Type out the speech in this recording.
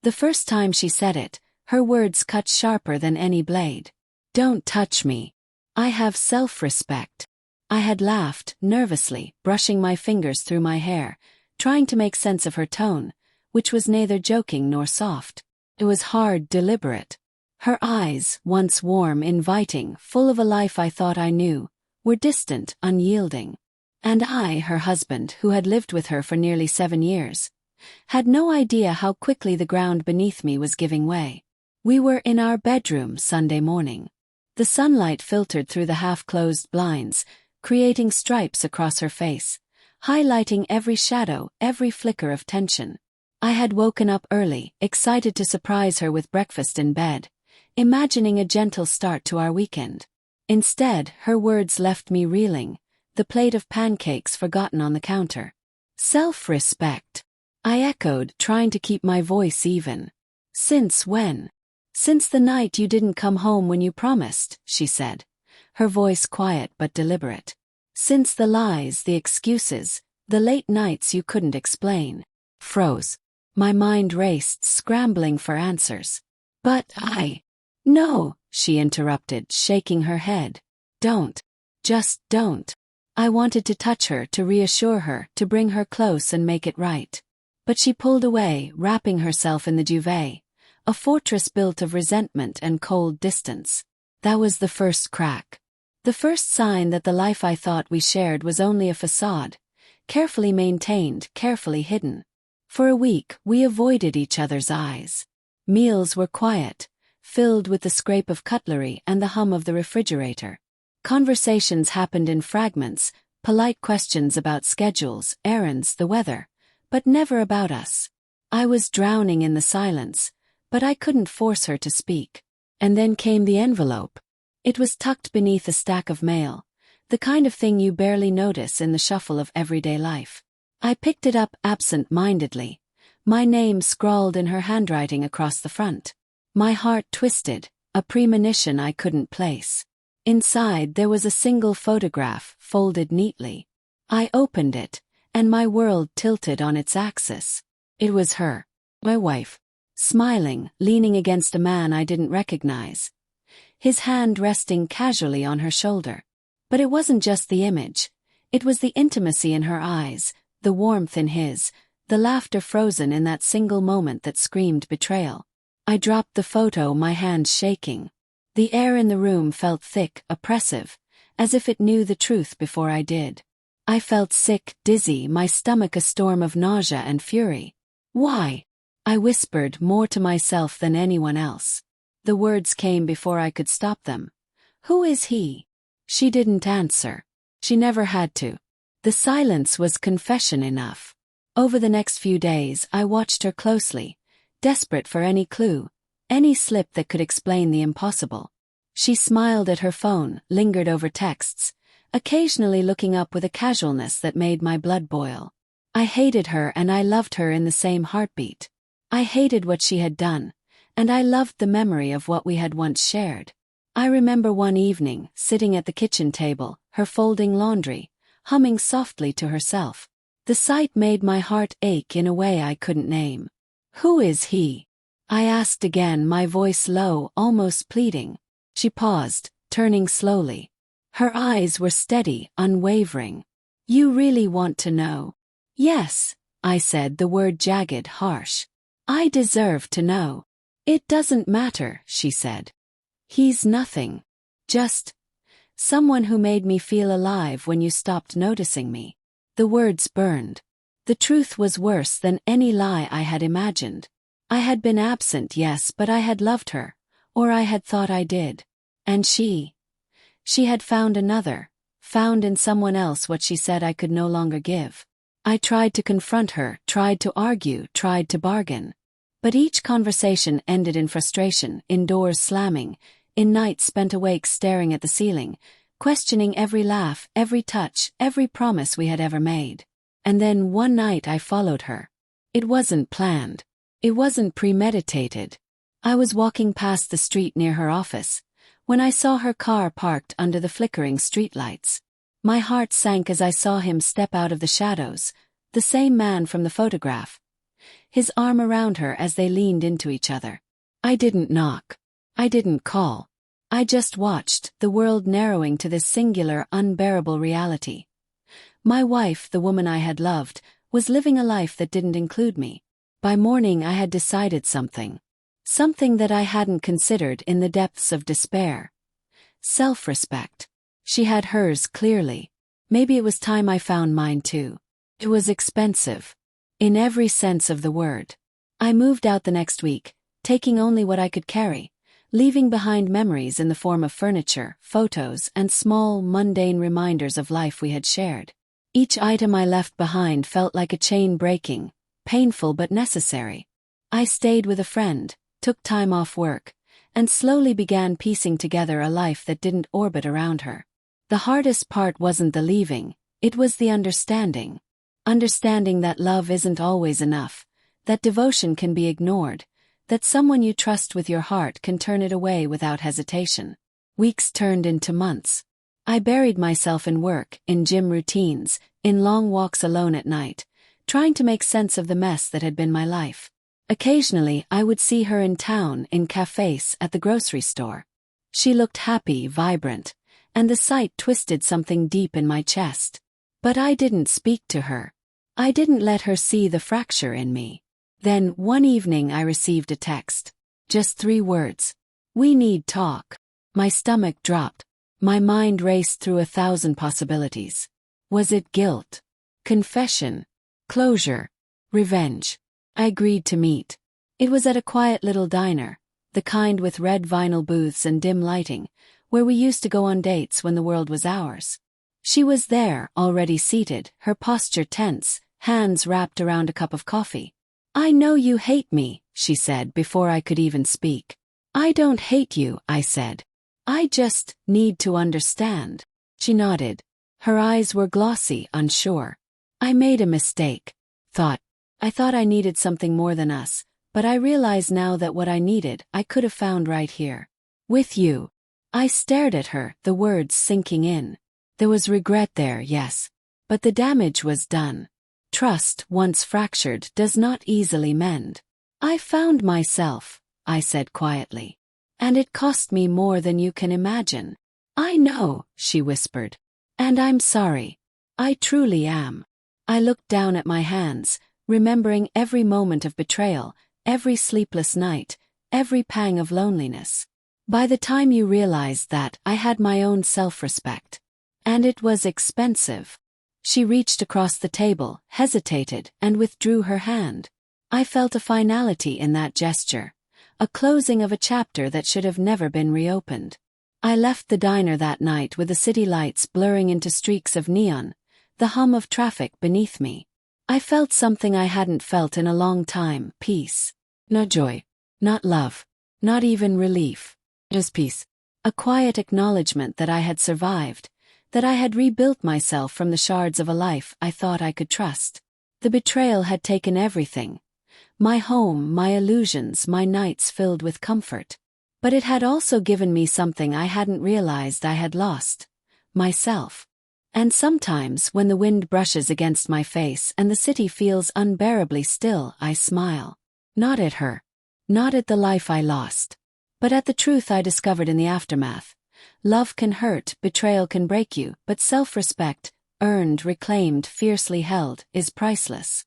The first time she said it, her words cut sharper than any blade. "Don't touch me. I have self-respect." I had laughed, nervously, brushing my fingers through my hair, trying to make sense of her tone, which was neither joking nor soft. It was hard, deliberate. Her eyes, once warm, inviting, full of a life I thought I knew, were distant, unyielding. And I, her husband, who had lived with her for nearly 7 years, had no idea how quickly the ground beneath me was giving way. We were in our bedroom Sunday morning. The sunlight filtered through the half-closed blinds, creating stripes across her face, highlighting every shadow, every flicker of tension. I had woken up early, excited to surprise her with breakfast in bed, imagining a gentle start to our weekend. Instead, her words left me reeling, the plate of pancakes forgotten on the counter. "Self-respect," I echoed, trying to keep my voice even. "Since when?" "Since the night you didn't come home when you promised," she said, her voice quiet but deliberate. "Since the lies, the excuses, the late nights you couldn't explain." Froze. My mind raced, scrambling for answers. "But No," she interrupted, shaking her head. "Don't. Just don't." I wanted to touch her, to reassure her, to bring her close and make it right. But she pulled away, wrapping herself in the duvet, a fortress built of resentment and cold distance. That was the first crack. The first sign that the life I thought we shared was only a facade, carefully maintained, carefully hidden. For a week, we avoided each other's eyes. Meals were quiet, filled with the scrape of cutlery and the hum of the refrigerator. Conversations happened in fragments, polite questions about schedules, errands, the weather, but never about us. I was drowning in the silence, but I couldn't force her to speak. And then came the envelope. It was tucked beneath a stack of mail, the kind of thing you barely notice in the shuffle of everyday life. I picked it up absent-mindedly, my name scrawled in her handwriting across the front. My heart twisted, a premonition I couldn't place. Inside there was a single photograph, folded neatly. I opened it, and my world tilted on its axis. It was her, my wife, smiling, leaning against a man I didn't recognize, his hand resting casually on her shoulder. But it wasn't just the image. It was the intimacy in her eyes, the warmth in his, the laughter frozen in that single moment that screamed betrayal. I dropped the photo, my hands shaking. The air in the room felt thick, oppressive, as if it knew the truth before I did. I felt sick, dizzy, my stomach a storm of nausea and fury. "Why?" I whispered, more to myself than anyone else. The words came before I could stop them. "Who is he?" She didn't answer. She never had to. The silence was confession enough. Over the next few days, I watched her closely, desperate for any clue, any slip that could explain the impossible. She smiled at her phone, lingered over texts, occasionally looking up with a casualness that made my blood boil. I hated her and I loved her in the same heartbeat. I hated what she had done, and I loved the memory of what we had once shared. I remember one evening, sitting at the kitchen table, her folding laundry, humming softly to herself. The sight made my heart ache in a way I couldn't name. "Who is he?" I asked again, my voice low, almost pleading. She paused, turning slowly. Her eyes were steady, unwavering. "You really want to know?" "Yes," I said, the word jagged, harsh. "I deserve to know." "It doesn't matter," she said. "He's nothing. Just someone who made me feel alive when you stopped noticing me." The words burned. The truth was worse than any lie I had imagined. I had been absent, yes, but I had loved her, or I had thought I did. And she had found another, found in someone else what she said I could no longer give. I tried to confront her, tried to argue, tried to bargain. But each conversation ended in frustration, in doors slamming, in nights spent awake staring at the ceiling, questioning every laugh, every touch, every promise we had ever made. And then one night I followed her. It wasn't planned. It wasn't premeditated. I was walking past the street near her office, when I saw her car parked under the flickering streetlights. My heart sank as I saw him step out of the shadows, the same man from the photograph. his arm around her as they leaned into each other. I didn't knock. I didn't call. I just watched, the world narrowing to this singular, unbearable reality. My wife, the woman I had loved, was living a life that didn't include me. By morning I had decided something. Something that I hadn't considered in the depths of despair. Self-respect. She had hers clearly. Maybe it was time I found mine too. It was expensive. In every sense of the word. I moved out the next week, taking only what I could carry, leaving behind memories in the form of furniture, photos, and small, mundane reminders of life we had shared. Each item I left behind felt like a chain breaking, painful but necessary. I stayed with a friend, took time off work, and slowly began piecing together a life that didn't orbit around her. The hardest part wasn't the leaving, it was the understanding. Understanding that love isn't always enough, that devotion can be ignored, that someone you trust with your heart can turn it away without hesitation. Weeks turned into months. I buried myself in work, in gym routines, in long walks alone at night, trying to make sense of the mess that had been my life. Occasionally, I would see her in town, in cafes, at the grocery store. She looked happy, vibrant, and the sight twisted something deep in my chest. But I didn't speak to her. I didn't let her see the fracture in me. Then, one evening I received a text. Just 3 words. We need talk. My stomach dropped. My mind raced through 1,000 possibilities. Was it guilt? Confession? Closure? Revenge? I agreed to meet. It was at a quiet little diner, the kind with red vinyl booths and dim lighting, where we used to go on dates when the world was ours. She was there, already seated, her posture tense, hands wrapped around a cup of coffee. I know you hate me, she said before I could even speak. I don't hate you, I said. I just need to understand. She nodded. Her eyes were glossy, unsure. I made a mistake. I thought I needed something more than us, but I realize now that what I needed, I could have found right here. With you. I stared at her, the words sinking in. There was regret there, yes. But the damage was done. Trust, once fractured, does not easily mend. I found myself, I said quietly. And it cost me more than you can imagine. I know, she whispered. And I'm sorry. I truly am. I looked down at my hands, remembering every moment of betrayal, every sleepless night, every pang of loneliness. By the time you realized that, I had my own self-respect. And it was expensive. She reached across the table, hesitated, and withdrew her hand. I felt a finality in that gesture, a closing of a chapter that should have never been reopened. I left the diner that night with the city lights blurring into streaks of neon, the hum of traffic beneath me. I felt something I hadn't felt in a long time, peace. No joy. Not love. Not even relief. Just peace. A quiet acknowledgement that I had survived, that I had rebuilt myself from the shards of a life I thought I could trust. The betrayal had taken everything. My home, my illusions, my nights filled with comfort. But it had also given me something I hadn't realized I had lost. Myself. And sometimes, when the wind brushes against my face and the city feels unbearably still, I smile. Not at her. Not at the life I lost. But at the truth I discovered in the aftermath. Love can hurt, betrayal can break you, but self-respect, earned, reclaimed, fiercely held, is priceless.